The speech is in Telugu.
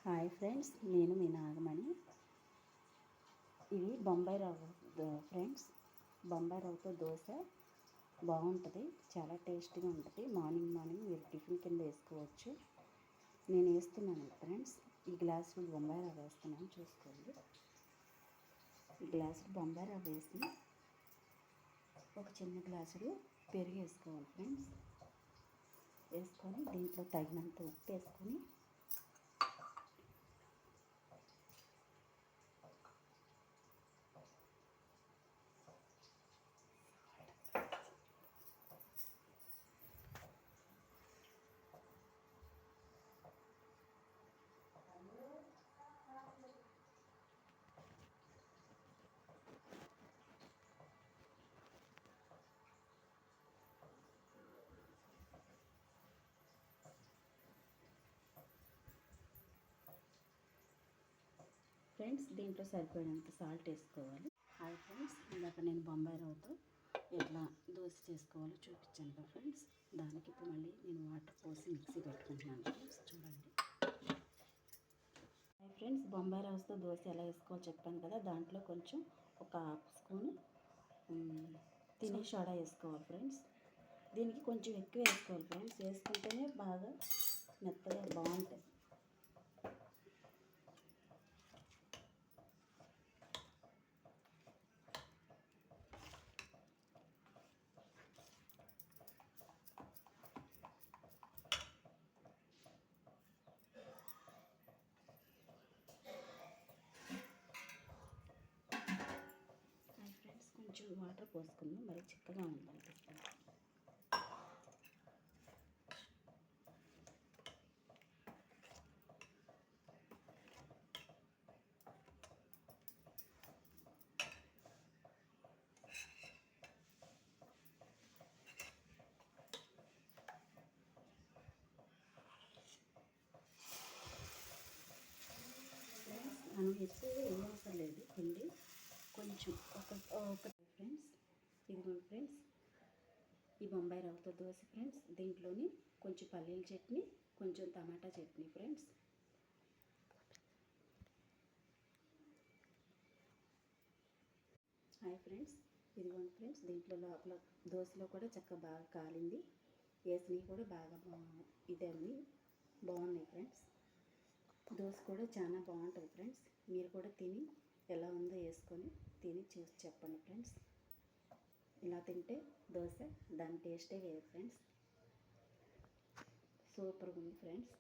హాయ్ ఫ్రెండ్స్, నేను మీ నాగమణి. ఇది బొంబాయి రవ్వ ఫ్రెండ్స్. బొంబాయి రవ్వతో దోశ బాగుంటుంది, చాలా టేస్టీగా ఉంటుంది. మార్నింగ్ మీరు టిఫిన్ కింద వేసుకోవచ్చు. నేను వేస్తున్నాను ఫ్రెండ్స్. ఈ గ్లాసులు బొంబాయి రవ్వ వేస్తున్నాను, చూసుకోండి. ఈ గ్లాసులు బొంబాయి రవ్వ వేసి ఒక చిన్న గ్లాసులు పెరుగు వేసుకోవాలి ఫ్రెండ్స్. వేసుకొని దీంట్లో తగినంత ఉప్పు వేసుకొని ఫ్రెండ్స్, దీంట్లో సరిపోయినంత సాల్ట్ వేసుకోవాలి. హాయ్ ఫ్రెండ్స్, ఇందాక నేను బొంబాయి రవ్వతో ఎట్లా దోశ చేసుకోవాలో చూపించాను కదా ఫ్రెండ్స్. దానికి ఇప్పుడు మళ్ళీ నేను వాటర్ పోసి మిక్సీ పెట్టుకుంటున్నాను ఫ్రెండ్స్, చూడండి. హాయ్ ఫ్రెండ్స్, బొంబాయి రవ్వతో దోశ ఎలా వేసుకోవాలో చెప్పాను కదా. దాంట్లో కొంచెం ఒక హాఫ్ స్పూన్ తినే సోడా వేసుకోవాలి ఫ్రెండ్స్. దీనికి కొంచెం ఎక్కువ వేసుకోవాలి ఫ్రెండ్స్, వేసుకుంటేనే బాగా మెత్తగా బాగుంటుంది. కొంచెం వాటర్ పోసుకుందాం, మరి చిక్కగా ఉందనిపిస్తుంది. మనం ఎక్కువ వేయవసరం లేదు పిండి, కొంచెం ఒక ఫ్రెండ్స్. ఇదిగోండి ఫ్రెండ్స్, ఈ బొంబాయి రవ్వతో దోశ ఫ్రెండ్స్. దీంట్లోని కొంచెం పల్లీల చట్నీ, కొంచెం టమాటా చట్నీ ఫ్రెండ్స్. హాయ్ ఫ్రెండ్స్, ఇదిగోండి ఫ్రెండ్స్, దీంట్లో లోపల దోశలో కూడా చక్కగా బాగా కాలింది. వేసినవి కూడా బాగా ఇదన్నీ బాగున్నాయి ఫ్రెండ్స్. దోశ కూడా చాలా బాగుంటుంది ఫ్రెండ్స్. మీరు కూడా తిని ఎలా ఉందో వేసుకొని తిని చూసి చెప్పండి ఫ్రెండ్స్. ఇలా తింటే దోశ దాని టేస్టే వేరు ఫ్రెండ్స్. సూపర్గా ఉంది ఫ్రెండ్స్.